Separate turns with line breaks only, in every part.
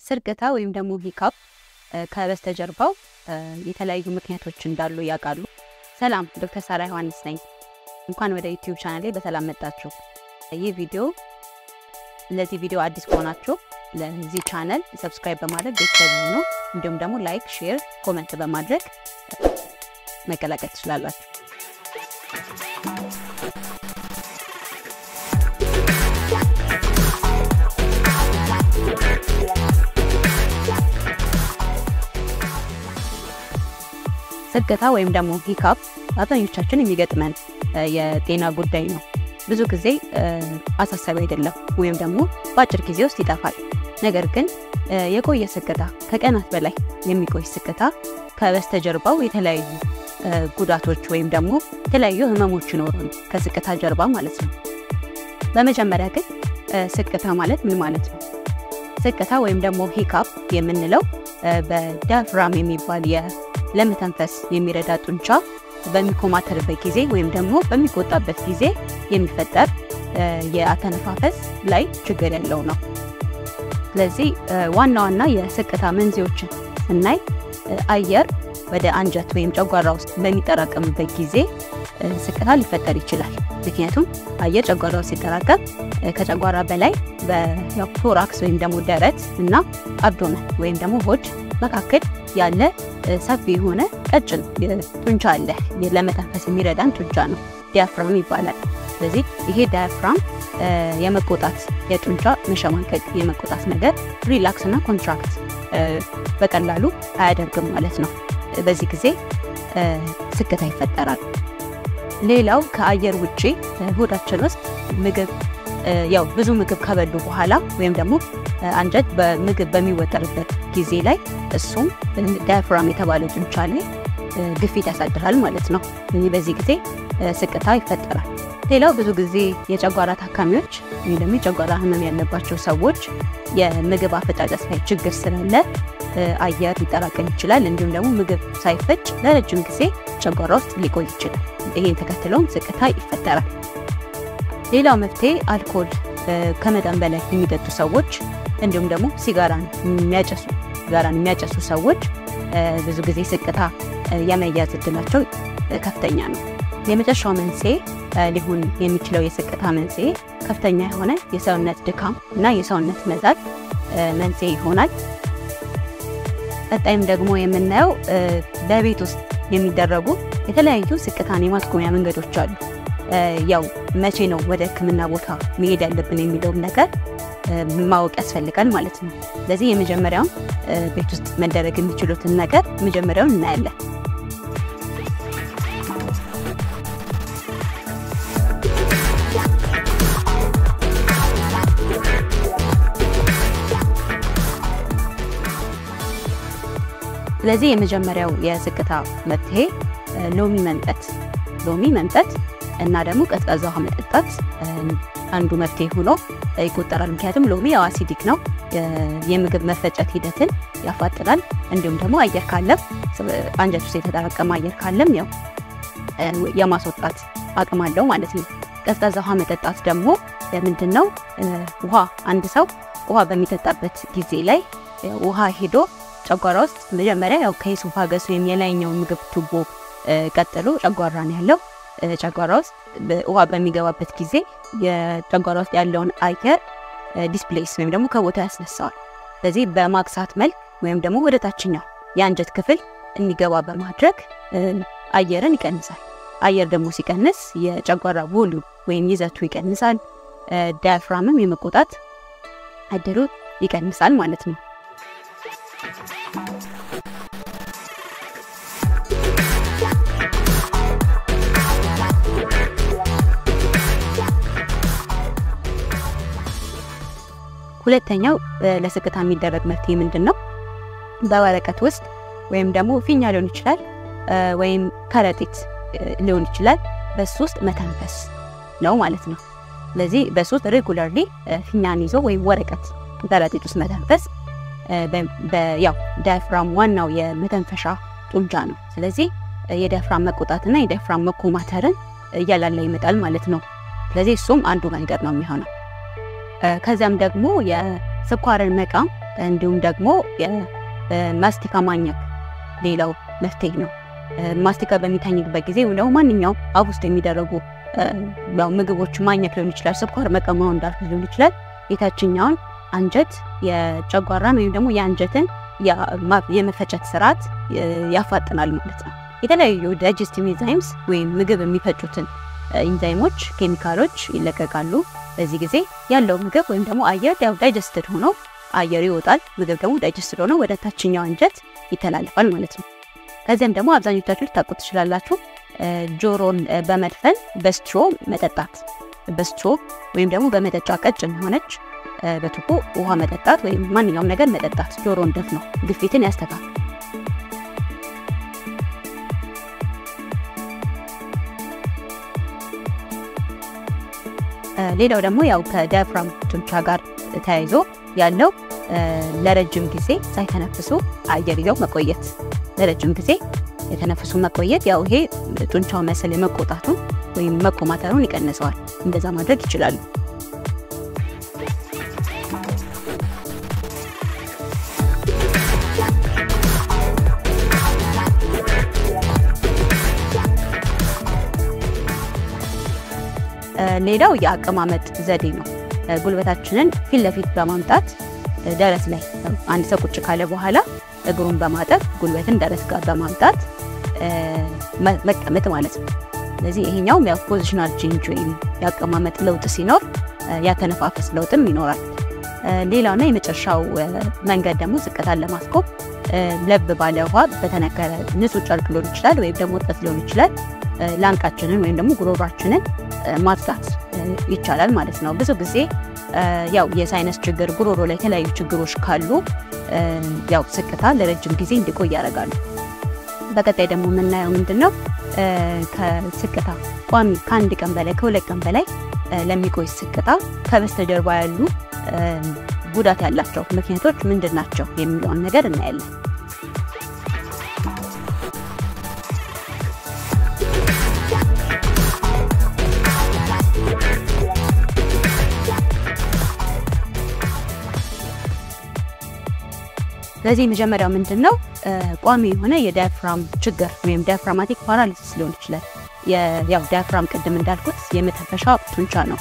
ስርቅታ ወይም ደግሞ ሂካፕ ከበስተጀርባው የተለያዩ ምክንያቶች እንዳሉ ያውቃሉ? ሰላም ዶክተር ሳራ ዮሐንስ ነኝ። እንኳን ወደ ዩቲዩብ ቻናሌ በሰላም መጣችሁ። ይህ ቪዲዮ ለዚህ ቪዲዮ አዲስ ከሆናችሁ ለዚህ ቻናል ሰብስክራይብ በማድረግ ቤተሰብ ሁኑ። እንዲሁም ደግሞ ላይክ፣ ሼር፣ ኮሜንት በማድረግ መቀላቀል ትችላላችሁ። ስርቅታ ወይም ደግሞ ሂካፕ አብዛኞቻችን የሚገጥመን የጤና ጉዳይ ነው። ብዙ ጊዜ አሳሳቢ አይደለም ወይም ደግሞ በአጭር ጊዜ ውስጥ ይጠፋል። ነገር ግን የቆየ ስርቅታ ከቀናት በላይ የሚቆይ ስርቅታ ከበስተጀርባው የተለያዩ ጉዳቶች ወይም ደግሞ የተለያዩ ህመሞች ይኖራሉ ከስርቅታ ጀርባ ማለት ነው። በመጀመሪያ ግን ስርቅታ ማለት ምን ማለት ነው? ስርቅታ ወይም ደግሞ ሂካፕ የምንለው በዳያፍራም የሚባል ለመተንፈስ የሚረዳ ጡንቻ በሚኮማተርበት ጊዜ ወይም ደግሞ በሚቆጣበት ጊዜ የሚፈጠር የአተነፋፈስ ላይ ችግር ያለው ነው። ስለዚህ ዋና የስርቅታ መንስኤዎችን ስናይ አየር ወደ አንጀት ወይም ጨጓራ ውስጥ በሚጠራቀምበት ጊዜ ስርቅታ ሊፈጠር ይችላል። ምክንያቱም አየር ጨጓራ ውስጥ ሲጠራቀም ከጨጓራ በላይ በቶራክስ ወይም ደግሞ ደረት እና አብዶመን ወይም ደግሞ ሆድ መካከል ያለ ሰፊ የሆነ ቀጭን ጡንቻ አለ። ለመተንፈስ የሚረዳን ጡንቻ ነው፣ ዳያፍራም ይባላል። ስለዚህ ይሄ ዳያፍራም የመቆጣት የጡንቻ መሸማቀቅ የመቆጣት ነገር ሪላክስ እና ኮንትራክት በቀላሉ አያደርግም ማለት ነው። በዚህ ጊዜ ስርቅታ ይፈጠራል። ሌላው ከአየር ውጪ ሆዳችን ውስጥ ምግብ ብዙ ምግብ ከበሉ በኋላ ወይም ደግሞ አንጀት በምግብ በሚወጠርበት ጊዜ ላይ እሱም ዳያፍራም የተባለው ጡንቻ ላይ ግፊት ያሳድራል ማለት ነው። በዚህ ጊዜ ስርቅታ ይፈጠራል። ሌላው ብዙ ጊዜ የጨጓራ ታካሚዎች ወይም ደግሞ የጨጓራ ህመም ያለባቸው ሰዎች የምግብ አፈጫጨት ላይ ችግር ስላለ አየር ሊጠራቀም ይችላል። እንዲሁም ደግሞ ምግብ ሳይፈጭ ለረጅም ጊዜ ጨጓራ ውስጥ ሊቆይ ይችላል። ይሄን ተከትሎም ስርቅታ ይፈጠራል። ሌላው መፍትሄ አልኮል ከመጠን በላይ የሚጠጡ ሰዎች እንዲሁም ደግሞ ሲጋራን የሚያጨሱ ሰዎች ብዙ ጊዜ ስርቅታ የመያዝ እድላቸው ከፍተኛ ነው። የመጨረሻው መንስኤ ሊሆን የሚችለው የስርቅታ መንስኤ ከፍተኛ የሆነ የሰውነት ድካም እና የሰውነት መዛል መንስኤ ይሆናል። ቀጣይም ደግሞ የምናየው በቤት ውስጥ የሚደረጉ የተለያዩ ስርቅታን የማስቆሚያ መንገዶች አሉ። መቼ ነው ወደ ሕክምና ቦታ መሄድ ያለብን የሚለው ነገር ማወቅ ያስፈልጋል ማለት ነው። ስለዚህ የመጀመሪያው ቤት ውስጥ መደረግ የሚችሉትን ነገር መጀመሪያውን እናያለን። ስለዚህ የመጀመሪያው የስርቅታ መፍትሄ ሎሚ መምጠጥ እና ደግሞ ቀዝቃዛ ውሃ መጠጣት አንዱ መፍትሄ ሆኖ ይቆጠራል። ምክንያቱም ሎሚ አሲዲክ ነው፣ የምግብ መፈጨት ሂደትን ያፋጥናል። እንዲሁም ደግሞ አየር ካለም አንጀት ውስጥ የተጠራቀመ አየር ካለም የማስወጣት አቅም አለው ማለት ነው። ቀዝቃዛ ውሃ መጠጣት ደግሞ ለምንድነው? አንድ ሰው ውሃ በሚጠጣበት ጊዜ ላይ ውሃ ሄዶ ጨጓራ ውስጥ መጀመሪያ ከኢሶፋገስ ወይም የላይኛው ምግብ ቱቦ ቀጥሎ ጨጓራ ነው ያለው። ጨጓራ ውስጥ ውሃ በሚገባበት ጊዜ የጨጓራ ውስጥ ያለውን አየር ዲስፕሌስ ወይም ደግሞ ከቦታ ያስነሳዋል። ስለዚህ በማክሳት መልክ ወይም ደግሞ ወደ ታችኛው የአንጀት ክፍል እንዲገባ በማድረግ አየርን ይቀንሳል። አየር ደግሞ ሲቀንስ የጨጓራ ቮሊዩም ወይም ይዘቱ ይቀንሳል። ዳያፍራምም የመቆጣት እድሉ ይቀንሳል ማለት ነው። ሁለተኛው ለስርቅታ የሚደረግ መፍትሄ ምንድነው? በወረቀት ውስጥ ወይም ደግሞ ፊኛ ሊሆን ይችላል ወይም ከረጢት ሊሆን ይችላል በሱ ውስጥ መተንፈስ ነው ማለት ነው። ስለዚህ በሱ ውስጥ ሬጉላርሊ ፊኛን ይዞ ወይም ወረቀት ከረጢት ውስጥ መተንፈስ ዳያፍራም ዋናው የመተንፈሻ ጡንቻ ነው። ስለዚህ የዳያፍራም መቆጣትና የዳያፍራም መኮማተርን እያላላ ይመጣል ማለት ነው። ስለዚህ እሱም አንዱ መንገድ ነው የሚሆነው። ከዛም ደግሞ የስኳርን መቃም እንዲሁም ደግሞ ማስቲካ ማኘክ ሌላው መፍትሄ ነው። ማስቲካ በሚታኝበት ጊዜ ወይ ደግሞ ማንኛውም አፍ ውስጥ የሚደረጉ ያው ምግቦች ማኘክ ሊሆን ይችላል፣ ስኳር መቀማው እንዳልኩ ሊሆን ይችላል። የታችኛውን አንጀት የጨጓራን ወይም ደግሞ የአንጀትን የመፈጨት ስርዓት ያፋጥናል ማለት ነው። የተለያዩ ዳይጀስቲቭ ኢንዛይምስ ወይም ምግብ የሚፈጩትን ኢንዛይሞች ኬሚካሎች ይለቀቃሉ። በዚህ ጊዜ ያለው ምግብ ወይም ደግሞ አየር ያው ዳይጀስትድ ሆኖ አየር ይወጣል። ምግብ ደግሞ ዳይጀስትድ ሆኖ ወደ ታችኛው አንጀት ይተላለፋል ማለት ነው። ከዚያም ደግሞ አብዛኞቻችሁ ልታውቁ ትችላላችሁ፣ ጆሮን በመድፈን በስትሮ መጠጣት። በስትሮ ወይም ደግሞ በመጠጫ ቀጭን ሆነች በቱቦ ውሃ መጠጣት ወይም ማንኛውም ነገር መጠጣት ጆሮን ደፍኖ ግፊትን ያስተካክላል። ሌላው ደግሞ ያው ከዳያፍራም ጡንቻ ጋር ተያይዞ ያለው ለረጅም ጊዜ ሳይተነፍሱ አየር ይዘው መቆየት፣ ለረጅም ጊዜ የተነፍሱ መቆየት ያው ይሄ ጡንቻው መሰል የመቆጣቱን ወይም መቆማተሩን ይቀንሰዋል። እንደዛ ማድረግ ይችላሉ። ሌላው የአቀማመጥ ዘዴ ነው። ጉልበታችንን ፊት ለፊት በማምጣት ደረት ላይ አንድ ሰው ቁጭ ካለ በኋላ እግሩን በማጠፍ ጉልበትን ደረት ጋር በማምጣት መቀመጥ ማለት ነው። ስለዚህ ይሄኛው ያው ፖዚሽናል ቼንጅ ወይም የአቀማመጥ ለውጥ ሲኖር ያተነፋፈስ ለውጥም ይኖራል። ሌላውና የመጨረሻው መንገድ ደግሞ ዝቅታን ለማስቆም ለብ ባለ ውሃ በተነከረ ንጹህ ጨርቅ ሊሆን ይችላል ወይም ደግሞ ወተት ሊሆን ይችላል ላንቃችንን ወይም ደግሞ ጉሮሯችንን ማጽዳት ይቻላል ማለት ነው። ብዙ ጊዜ ያው የሳይነስ ችግር ጉሮሮ ላይ የተለያዩ ችግሮች ካሉ ያው ስቅታ ለረጅም ጊዜ እንዲቆይ ያደርጋሉ። በቀጣይ ደግሞ የምናየው ምንድነው ከስቅታ ቋሚ ከአንድ ቀን በላይ ከሁለት ቀን በላይ ለሚቆይ ስቅታ ከበስተጀርባ ያሉ ጉዳት ያላቸው ምክንያቶች ምንድናቸው የሚለውን ነገር እናያለን። ስለዚህ መጀመሪያው ምንድነው ቋሚ የሆነ የዳያፍራም ችግር ወይም ዳያፍራማቲክ ፓራሊሲስ ሊሆን ይችላል። ያው ዳያፍራም ቅድም እንዳልኩት የመተንፈሻ ጡንቻ ነው።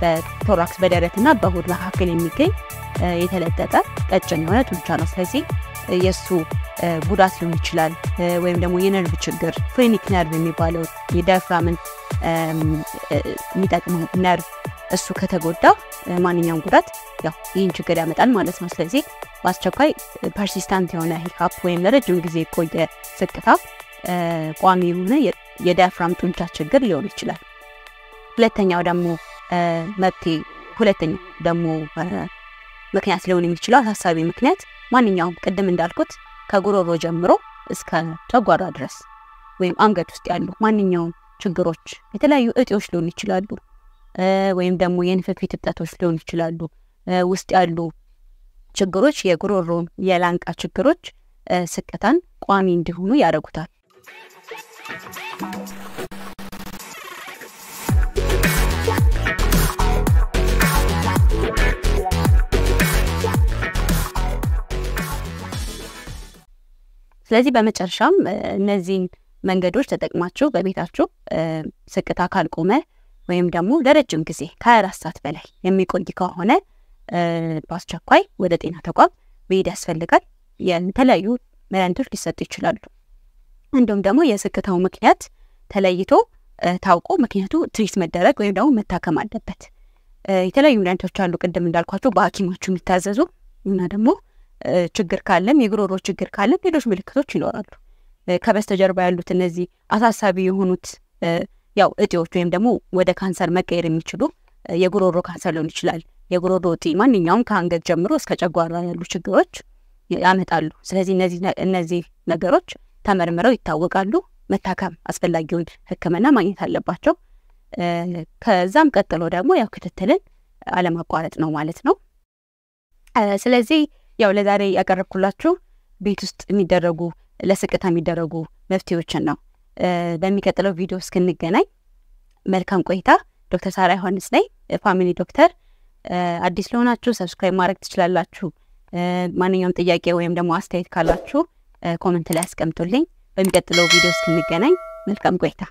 በቶራክስ በደረትና በሆድ መካከል የሚገኝ የተለጠጠ ቀጭን የሆነ ጡንቻ ነው። ስለዚህ የሱ ጉዳት ሊሆን ይችላል ወይም ደግሞ የነርቭ ችግር ፍሬኒክ ነርቭ የሚባለው የዳያፍራምን የሚጠቅመው ነርቭ እሱ ከተጎዳ ማንኛውም ጉዳት ያው ይህን ችግር ያመጣል ማለት ነው። ስለዚህ በአስቸኳይ ፐርሲስታንት የሆነ ሂካፕ ወይም ለረጅም ጊዜ የቆየ ስቅታ ቋሚ የሆነ የዳያፍራም ጡንቻ ችግር ሊሆን ይችላል። ሁለተኛው ደግሞ ምክንያት ሊሆን የሚችለው አሳሳቢ ምክንያት ማንኛውም ቅድም እንዳልኩት ከጉሮሮ ጀምሮ እስከ ጨጓራ ድረስ ወይም አንገት ውስጥ ያሉ ማንኛውም ችግሮች የተለያዩ እጢዎች ሊሆኑ ይችላሉ ወይም ደግሞ የንፍፊት እብጠቶች ሊሆኑ ይችላሉ። ውስጥ ያሉ ችግሮች የጉሮሮ የላንቃ ችግሮች ስቅታን ቋሚ እንዲሆኑ ያደርጉታል። ስለዚህ በመጨረሻም እነዚህን መንገዶች ተጠቅማችሁ በቤታችሁ ስቅታ ካልቆመ ወይም ደግሞ ለረጅም ጊዜ ከ24 ሰዓት በላይ የሚቆይ ከሆነ በአስቸኳይ ወደ ጤና ተቋም መሄድ ያስፈልጋል። የተለያዩ መድኃኒቶች ሊሰጡ ይችላሉ። እንዲሁም ደግሞ የስቅታው ምክንያት ተለይቶ ታውቆ ምክንያቱ ትሪት መደረግ ወይም ደግሞ መታከም አለበት። የተለያዩ መድኃኒቶች አሉ ቅድም እንዳልኳችሁ በሐኪማችሁ የሚታዘዙ እና ደግሞ ችግር ካለም የጉሮሮ ችግር ካለም ሌሎች ምልክቶች ይኖራሉ። ከበስተጀርባ ያሉት እነዚህ አሳሳቢ የሆኑት ያው እጢዎች ወይም ደግሞ ወደ ካንሰር መቀየር የሚችሉ የጉሮሮ ካንሰር ሊሆን ይችላል። የጉሮሮ እጢ ማንኛውም ከአንገት ጀምሮ እስከ ጨጓራ ያሉ ችግሮች ያመጣሉ። ስለዚህ እነዚህ ነገሮች ተመርምረው ይታወቃሉ። መታከም አስፈላጊውን ሕክምና ማግኘት አለባቸው። ከዛም ቀጥሎ ደግሞ ያው ክትትልን አለማቋረጥ ነው ማለት ነው። ስለዚህ ያው ለዛሬ ያቀረብኩላችሁ ቤት ውስጥ የሚደረጉ ለስቅታ የሚደረጉ መፍትሄዎችን ነው። በሚቀጥለው ቪዲዮ እስክንገናኝ መልካም ቆይታ። ዶክተር ሳራ ዮሐንስ ነኝ፣ ፋሚሊ ዶክተር። አዲስ ለሆናችሁ ሰብስክራይብ ማድረግ ትችላላችሁ። ማንኛውም ጥያቄ ወይም ደግሞ አስተያየት ካላችሁ ኮሜንት ላይ አስቀምጡልኝ በሚቀጥለው ቪዲዮ እስክንገናኝ መልካም ቆይታ